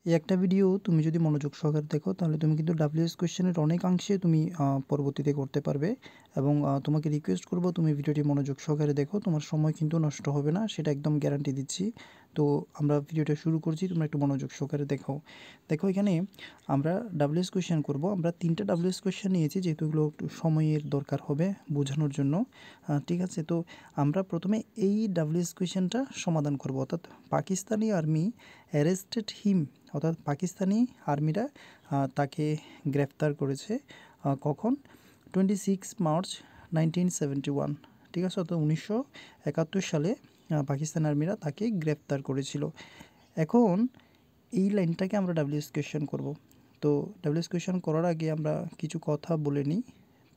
এই একটা ভিডিও তুমি যদি মনোযোগ সহকারে দেখো তাহলে তুমি কিন্তু ডাব্লিউএস কোয়েশ্চেনের অনেকাংশে তুমি পরবর্তীতে করতে পারবে এবং তোমাকে রিকোয়েস্ট করব তুমি ভিডিওটি মনোযোগ সহকারে দেখো, তোমার সময় কিন্তু নষ্ট হবে না, সেটা একদম গ্যারান্টি দিচ্ছি। তো আমরা ভিডিওটা শুরু করছি, তোমরা একটু মনোযোগ সহকারে দেখো। দেখো এখানে আমরা ডাব্লিউএস কোয়েশ্চেন করব, আমরা 3টা ডাব্লিউএস কোয়েশ্চেন নিয়েছি যেহেতু এগুলো একটু সময়ের দরকার হবে বোঝানোর জন্য। ঠিক আছে, তো আমরা প্রথমে এই ডাব্লিউএস কোয়েশ্চেনটা সমাধান করব, অর্থাৎ পাকিস্তানি আর্মি অ্যারেস্টেড হিম, অর্থাৎ পাকিস্তানি আর্মিরা তাকে গ্রেফতার করেছে কখন? 26 মার্চ 1971। ঠিক আছে, অর্থাৎ 1971 সালে পাকিস্তান আর্মিরা তাকে গ্রেফতার করেছিল। এখন এই লাইনটাকে আমরা ডাব্লিউএস কোয়েশ্চেন করব। তো ডাব্লিউএস কোয়েশ্চেন করার আগে আমরা কিছু কথা বলে নিই,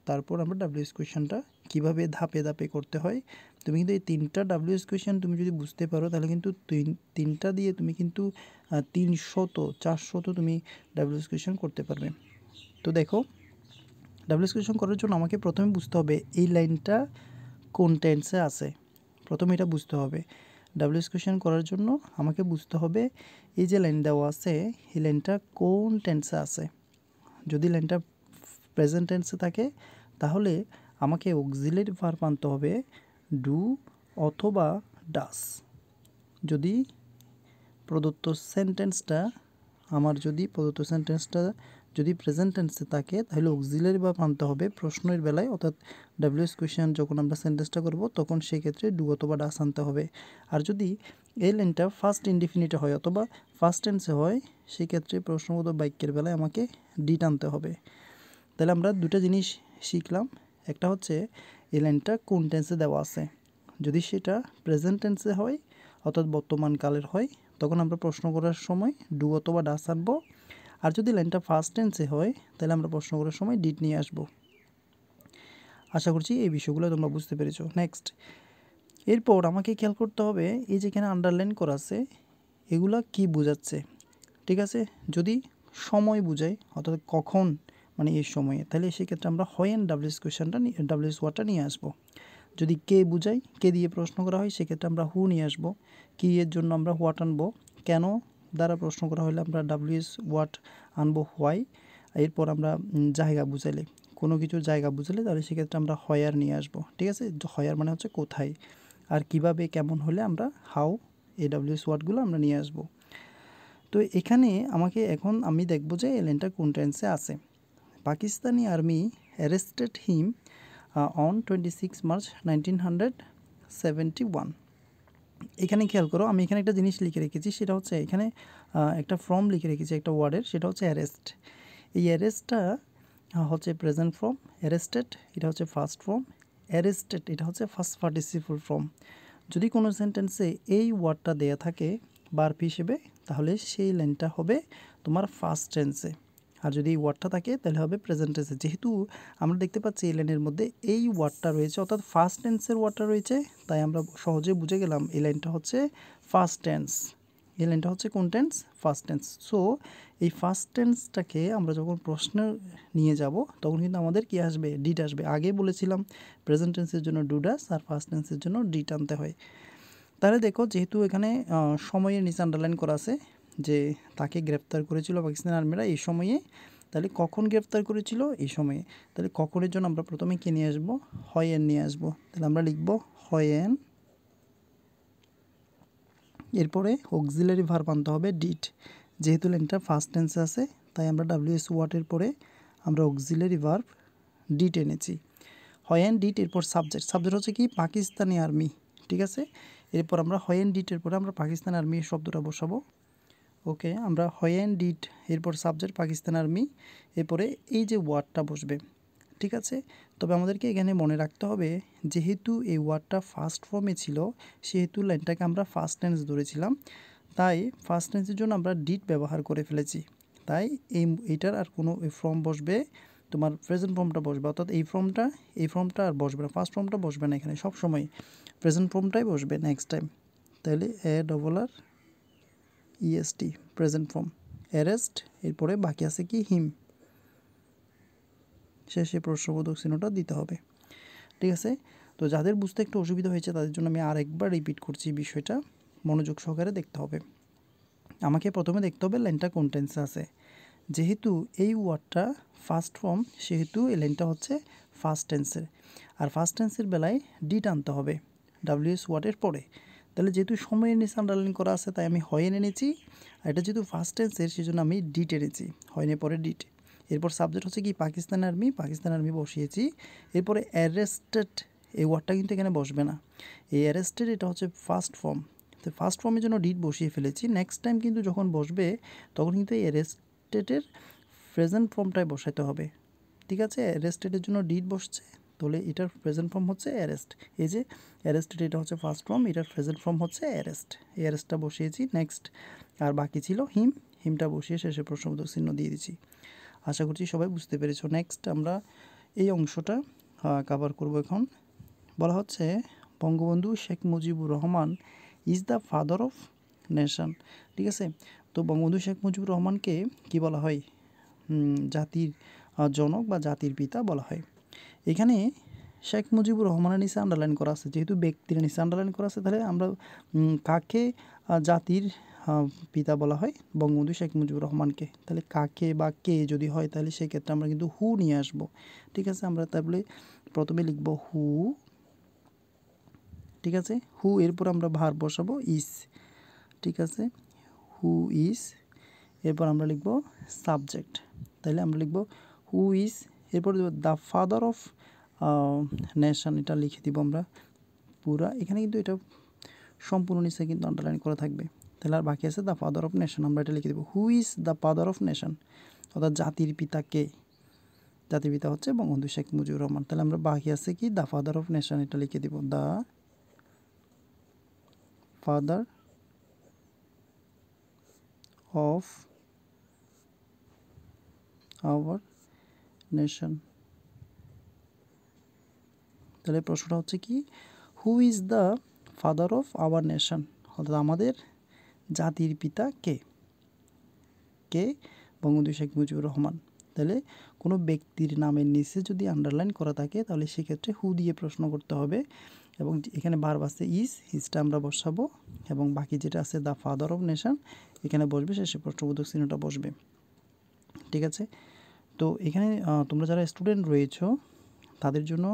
তারপর আমরা ডাব্লিউএস কোয়েশ্চেনটা কীভাবে ধাপে ধাপে করতে হয়। তুমি কিন্তু এই 3টা ডাব্লিউএস কোয়েশ্চেন তুমি যদি বুঝতে পারো তাহলে কিন্তু তিনটা দিয়ে তুমি কিন্তু 300-400 তুমি ডাব্লিউএস কোয়েশ্চেন করতে পারবে। তো দেখো, ডাব্লিউএস কোয়েশ্চেন করার জন্য আমাকে প্রথমে বুঝতে হবে এই লাইনটা কোন টেন্সে আছে, প্রথমে এটা বুঝতে হবে। ডাব্লিউএস কোয়েশ্চেন করার জন্য আমাকে বুঝতে হবে এই যে লাইন দেওয়া আছে এই লাইনটা কোন টেন্সে আছে। যদি লাইনটা প্রেজেন্ট টেন্সে থাকে তাহলে আমাকে অক্সিলারি ভার্ব আনতে হবে ডু অথবা ডাস। যদি প্রদত্ত সেন্টেন্সটা যদি প্রেজেন্ট টেন্সে থাকে তাহলে অক্সিলারি ভার্ব আনতে হবে প্রশ্নের বেলায়, অর্থাৎ ডাব্লিউএস কোয়েশ্চেন যখন আমরা সেন্টেন্সটা করব তখন সেক্ষেত্রে ডু অথবা ডাস আনতে হবে। আর যদি এই লাইনটা ফার্স্ট ইনডিফিনিটে হয় অথবা ফার্স্ট টেন্সে হয় সেক্ষেত্রে প্রশ্নবোধক বাক্যের বেলায় আমাকে ডিড আনতে হবে। তাহলে আমরা দুটো জিনিস শিখলাম, একটা হচ্ছে এই লাইনটা কোন টেন্সে দেওয়া আছে। যদি সেটা প্রেজেন্ট টেন্সে হয় অর্থাৎ বর্তমান কালের হয় তখন আমরা প্রশ্ন করার সময় ডু অথবা ডাস আনবো। আর যদি লাইনটা ফার্স্ট টেন্সে হয় তাহলে আমরা প্রশ্ন করার সময় ডিড নিয়ে আসব। আশা করছি এই বিষয়গুলো তোমরা বুঝতে পেরেছো। নেক্সট, এরপর আমাকে খেয়াল করতে হবে এই যেখানে আন্ডারলাইন করা আছে এগুলা কি বোঝাচ্ছে। ঠিক আছে, যদি সময় বোঝায় অর্থাৎ কখন মানে এই সময়ে, তাহলে সেক্ষেত্রে আমরা হোয়েন ডাব্লিউএস ওয়ার্ডটা নিয়ে আসবো। যদি কে বোঝায়, কে দিয়ে প্রশ্ন করা হয় সেক্ষেত্রে আমরা হু নিয়ে আসবো। কি এর জন্য আমরা হোয়াট আনবো। কেন দ্বারা প্রশ্ন করা হলে আমরা ডাব্লিউএস ওয়াট আনবো হোয়াই। এরপর আমরা জায়গা বুঝাইলে, কোনো কিছুর জায়গা বুঝালে তাহলে সেক্ষেত্রে আমরা হয়ার নিয়ে আসবো। ঠিক আছে, হয়ার মানে হচ্ছে কোথায়, আর কিভাবে কেমন হলে আমরা হাউ এই ডাব্লিউএস ওয়ার্ডগুলো আমরা নিয়ে আসবো। তো এখানে এখন আমি দেখব যে এই লাইনটা কোন টেন্সে আছে। Pakistani army arrested him on 26 March 1971। এখানে খেয়াল করো, আমি এখানে একটা জিনিস লিখে রেখেছি, সেটা হচ্ছে এখানে একটা ফর্ম লিখে রেখেছি একটা ওয়ার্ডের, সেটা হচ্ছে অ্যারেস্ট। এই অ্যারেস্টটা হচ্ছে প্রেজেন্ট ফর্ম, অ্যারেস্টেড এটা হচ্ছে ফার্স্ট ফর্ম, অ্যারেস্টেড এটা হচ্ছে ফার্স্ট পার্টিসিপল ফর্ম। যদি কোনো সেন্টেন্সে এই ওয়ার্ডটা দেয়া থাকে ভার্ব হিসেবে তাহলে সেই লাইনটা হবে তোমার ফার্স্ট টেন্সে, আর যদি এই ওয়ার্ডটা থাকে তাহলে হবে প্রেজেন্ট টেন্সে। যেহেতু আমরা দেখতে পাচ্ছি এই লাইনের মধ্যে এই ওয়ার্ডটা রয়েছে অর্থাৎ ফার্স্ট টেন্সের ওয়ার্ডটা রয়েছে, তাই আমরা সহজে বুঝে গেলাম এই লাইনটা হচ্ছে ফার্স্ট টেন্স। এই লাইনটা হচ্ছে কোন টেন্স? First tense. সো এই ফার্স্ট টেন্সটাকে আমরা যখন প্রশ্ন নিয়ে যাব তখন কিন্তু আমাদের কি আসবে? ডিড আসবে। আগে বলেছিলাম প্রেজেন্ট টেন্সের জন্য ডু ডাস আর ফার্স্ট টেন্সের জন্য ডিড আনতে হয়। তাহলে দেখো, যেহেতু এখানে সময়ের নিচে আন্ডারলাইন করা আছে যে তাকে গ্রেপ্তার করেছিল পাকিস্তান আর্মিরা এই সময়ে, তাহলে কখন গ্রেপ্তার করেছিল? এই সময়ে। তাহলে কখনের জন্য আমরা প্রথমে কে নিয়ে আসবো? হয়েন নিয়ে আসবো। তাহলে আমরা লিখবো হয়েন, এরপরে অক্সিলারি ভার্ব আনতে হবে ডিড। যেহেতু লাইনটা ফার্স্ট টেন্সে আছে তাই আমরা ডাব্লিউএস ওয়ার্ডের পরে আমরা অক্সিলারি ভার্ব ডিড এনেছি। হয়েন ডিড, এরপর সাবজেক্ট হচ্ছে কি? পাকিস্তানি আর্মি। ঠিক আছে, এরপর আমরা হয়েন ডিটের পরে আমরা পাকিস্তান আর্মি শব্দটা বসাবো। ওকে, আমরা হয়েন ডিড এরপর সাবজেক্ট পাকিস্তান আর্মি, এরপরে এই যে ওয়ার্ডটা বসবে। ঠিক আছে, তবে আমাদেরকে এখানে মনে রাখতে হবে যেহেতু এই ওয়ার্ডটা ফার্স্ট ফর্মে ছিল সেহেতু লাইনটাকে আমরা ফার্স্ট টেন্স ধরেছিলাম, তাই ফার্স্ট টেন্সের জন্য আমরা ডিড ব্যবহার করে ফেলেছি। তাই এইটার আর কোনো ফর্ম বসবে, তোমার প্রেজেন্ট ফর্মটা বসবে, অর্থাৎ এই ফর্মটা আর বসবে না, ফার্স্ট ফর্মটা বসবে না, এখানে সবসময় প্রেজেন্ট ফর্মটাই বসবে নেক্সট টাইম। তাহলে ARR EST present form, arrest, এরপরে বাকি আছে কি? হিম, শেষে প্রশ্নবোধক চিহ্নটা দিতে হবে। ঠিক আছে, তো যাদের বুঝতে একটু অসুবিধা হয়েছে তাদের জন্য আমি আরেকবার রিপিট করছি, বিষয়টা মনোযোগ সহকারে দেখতে হবে। আমাকে প্রথমে দেখতে হবে লাইনটা কোন টেন্সে আছে। যেহেতু এই ওয়ার্ডটা ফার্স্ট ফর্ম সেহেতু এই লাইনটা হচ্ছে ফার্স্ট টেন্সের। আর ফার্স্ট টেন্সের বেলায় ডি টানতে হবে ডাব্লিউএস ওয়ার্ডের পরে। তাহলে যেহেতু সময়ের নিচে আন্ডারলাইন করা আছে তাই আমি হয় এনেছি, আর এটা যেহেতু ফার্স্ট টেন্সের সেই জন্য আমি ডিট এনেছি, হয়নি পরে ডিট। এরপর সাবজেক্ট হচ্ছে কি পাকিস্তান আর্মি বসিয়েছি। এরপরে অ্যারেস্টেড এই ওয়ার্ডটা কিন্তু এখানে বসবে না, এই অ্যারেস্টেড এটা হচ্ছে ফার্স্ট ফর্ম, তো ফার্স্ট ফর্মের জন্য ডিট বসিয়ে ফেলেছি। নেক্সট টাইম কিন্তু যখন বসবে তখন কিন্তু এই অ্যারেস্টেডের প্রেজেন্ট ফর্মটাই বসাতে হবে। ঠিক আছে, অ্যারেস্টেডের জন্য ডিড বসছে, তাহলে এটার প্রেজেন্ট ফর্ম হচ্ছে অ্যারেস্ট। এই যে অ্যারেস্টেড এটা হচ্ছে ফার্স্ট ফর্ম, এটার প্রেজেন্ট ফর্ম হচ্ছে অ্যারেস্ট। এই অ্যারেস্টটা বসিয়েছি। নেক্সট আর বাকি ছিল হিমটা বসিয়ে শেষে প্রশ্নবোধক চিহ্ন দিয়ে দিচ্ছি। আশা করছি সবাই বুঝতে পেরেছো। নেক্সট আমরা এই অংশটা কভার করব। এখন বলা হচ্ছে Bangabandhu Sheikh Mujibur Rahman is the father of nation. ঠিক আছে, তো বঙ্গবন্ধু শেখ মুজিবুর রহমানকে কি বলা হয়? জাতির জনক বা জাতির পিতা বলা হয়। এখানে শেখ মুজিবুর রহমানের নিচে আন্ডারলাইন করা আছে, যেহেতু ব্যক্তির নিচে আন্ডারলাইন করা আছে তাহলে আমরা কাকে জাতির পিতা বলা হয়? বঙ্গবন্ধু শেখ মুজিবুর রহমানকে। তাহলে কাকে বা কে যদি হয় তাহলে সেক্ষেত্রে আমরা কিন্তু হু নিয়ে আসব। ঠিক আছে, আমরা তাহলে প্রথমে লিখব হু। ঠিক আছে, হু এরপর আমরা ভার বসাবো ইজ। ঠিক আছে, হু ইজ। এরপর আমরা লিখব সাবজেক্ট, তাহলে আমরা লিখব হু ইজ। এরপর দ্য ফাদার অফ নেশন, এটা লিখে দিব আমরা পুরা। এখানে কিন্তু এটা সম্পূর্ণ নিচে কিন্তু আন্ডারলাইন করা থাকবে। তাহলে আর বাকি আছে দ্য ফাদার অফ নেশন, আমরা এটা লিখে দেবো who is the father of nation, অর্থাৎ জাতির পিতা কে? জাতির পিতা হচ্ছে বঙ্গবন্ধু শেখ মুজিবুর রহমান। তাহলে আমরা বাকি আছে কি দ্য ফাদার অফ নেশন, এটা লিখে দিব the father of our nation. তাহলে প্রশ্নটা হচ্ছে কি who is the father of our nation, অর্থাৎ আমাদের জাতির পিতা কে? কে? বঙ্গবন্ধু শেখ মুজিবুর রহমান। তাহলে কোনো ব্যক্তির নামের নিচে যদি আন্ডারলাইন করা থাকে তাহলে সেক্ষেত্রে হু দিয়ে প্রশ্ন করতে হবে, এবং এখানে ভার্ব আছে ইজটা আমরা বসাবো, এবং বাকি যেটা আছে দ্য ফাদার অফ নেশন এখানে বসবে, শেষে প্রশ্নবোধক চিহ্নটা বসবে। ঠিক আছে, তো এখানে তোমরা যারা স্টুডেন্ট রয়েছো তাদের জন্য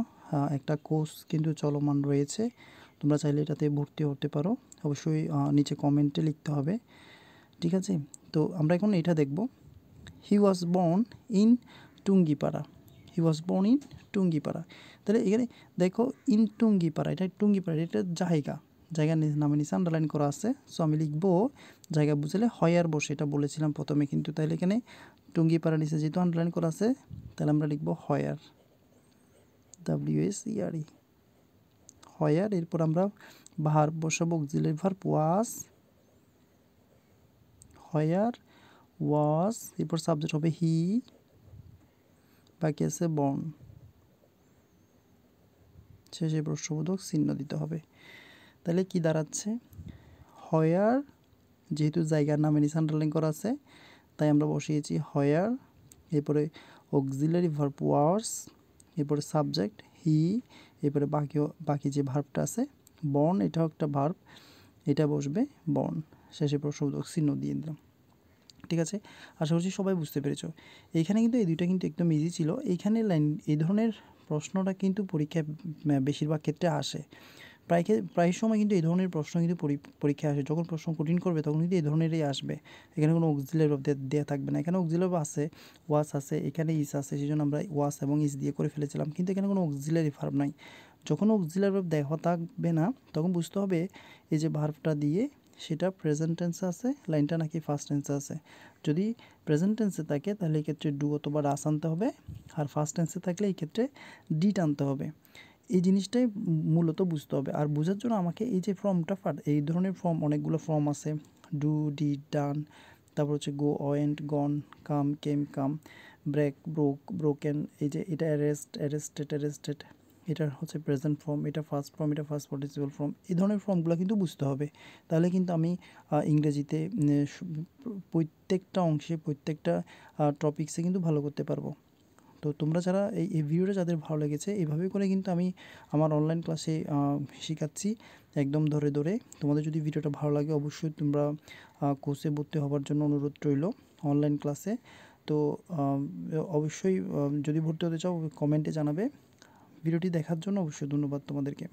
একটা কোর্স কিন্তু চলমান রয়েছে, তোমরা চাইলে এটাতে ভর্তি হতে পারো। অবশ্যই নিচে কমেন্টে লিখতে হবে। ঠিক আছে, তো আমরা এখন এটা দেখব। He was born in Tungipara. He was born in Tungipara. তাহলে এখানে দেখো ইন টুঙ্গিপাড়া, এটা টুঙ্গিপাড়া এটা জায়গার নামে নিচে আন্ডারলাইন করা আছে। সো আমি লিখবো জায়গা বুঝলে হয়ার বসে, এটা বলেছিলাম প্রথমে কিন্তু। তাহলে এখানে টুঙ্গিপাড়া নিচে যেহেতু আন্ডারলাইন করা আছে তাহলে আমরা লিখবো হয়ার, WSERE, হয়ার। এরপর আমরা ভার্ব বসাবো, অক্সিলারি ভার্ব ওয়াজ, হয়ার ওয়াজ। এরপর সাবজেক্ট হবে হি, বাকি আছে বর্ন, শেষে প্রশ্নবোধক চিহ্ন দিতে হবে। তাহলে কি দাঁড়াচ্ছে? হয়ার, যেহেতু জায়গার নামে নিচে আন্ডারলাইন করা আছে তাই আমরা বসিয়েছি হয়ার। এরপরে অক্সিলারি ভার্ব ওয়াজ, এরপরে সাবজেক্ট হি, এরপরে বাকি যে ভার্বটা আছে বর্ন, এটাও একটা ভার্ব, এটা বসবে বর্ন, শেষে প্রশ্নবোধক চিহ্ন দিয়ে দিলাম। ঠিক আছে, আশা করছি সবাই বুঝতে পেরেছো। এইখানে কিন্তু এই দুইটা কিন্তু একদম ইজি ছিল। এইখানে এই ধরনের প্রশ্নটা কিন্তু পরীক্ষায় বেশিরভাগ ক্ষেত্রে আসে। প্রায় সময় কিন্তু এই ধরনের প্রশ্ন কিন্তু পরীক্ষায় আসে। যখন প্রশ্ন কঠিন করবে তখন কিন্তু এই ধরনেরই আসবে। এখানে কোনো অক্সিলারি ভার্ব দেওয়া থাকবে না, এখানে অক্সিলারি ভার্ব আছে, ওয়াস আছে, এখানে ইস আছে, সেই জন্য আমরা ওয়াস এবং ইস দিয়ে করে ফেলেছিলাম, কিন্তু এখানে কোনো অক্সিলারি ভার্ব নাই। যখন অক্সিলারি ভার্ব দেওয়া থাকবে না তখন বুঝতে হবে এই যে ভার্বটা দিয়ে সেটা প্রেজেন্ট টেন্সে আছে লাইনটা নাকি ফার্স্ট টেন্সে আছে। যদি প্রেজেন্ট টেন্সে থাকে তাহলে এই ক্ষেত্রে ডু অথবা ডাস আনতে হবে, আর ফার্স্ট টেন্সে থাকলে এই ক্ষেত্রে ডিট আনতে হবে। এই জিনিসটাই মূলত বুঝতে হবে। আর বোঝার জন্য আমাকে এই যে ফর্মটা এই ধরনের ফর্ম, অনেকগুলো ফর্ম আছে, ডু, ডিড, ডান, তারপর হচ্ছে গো, ওয়েন্ট, গন, কাম, কেম, কাম, ব্রেক, ব্রোকেন, এই যে এটা অ্যারেস্টেড, এটা হচ্ছে প্রেজেন্ট ফর্ম, এটা ফার্স্ট ফর্ম, এটা ফার্স্ট পার্টিসিপল ফর্ম। এই ধরনের ফর্মগুলো কিন্তু বুঝতে হবে, তাহলে কিন্তু আমি ইংরেজিতে প্রত্যেকটা অংশে প্রত্যেকটা টপিক্সে কিন্তু ভালো করতে পারবো। তো তোমরা যারা এই ভিডিওটা যাদের ভালো লেগেছে, এভাবে করে কিন্তু আমি আমার অনলাইন ক্লাসে শেখাচ্ছি একদম ধরে ধরে। তোমাদের যদি ভিডিওটা ভালো লাগে অবশ্যই তোমরা কোর্সে ভর্তি হওয়ার জন্য অনুরোধ রইলো অনলাইন ক্লাসে। তো অবশ্যই যদি ভর্তি হতে চাও কমেন্টে জানাবে। ভিডিওটি দেখার জন্য অবশ্যই ধন্যবাদ তোমাদেরকে।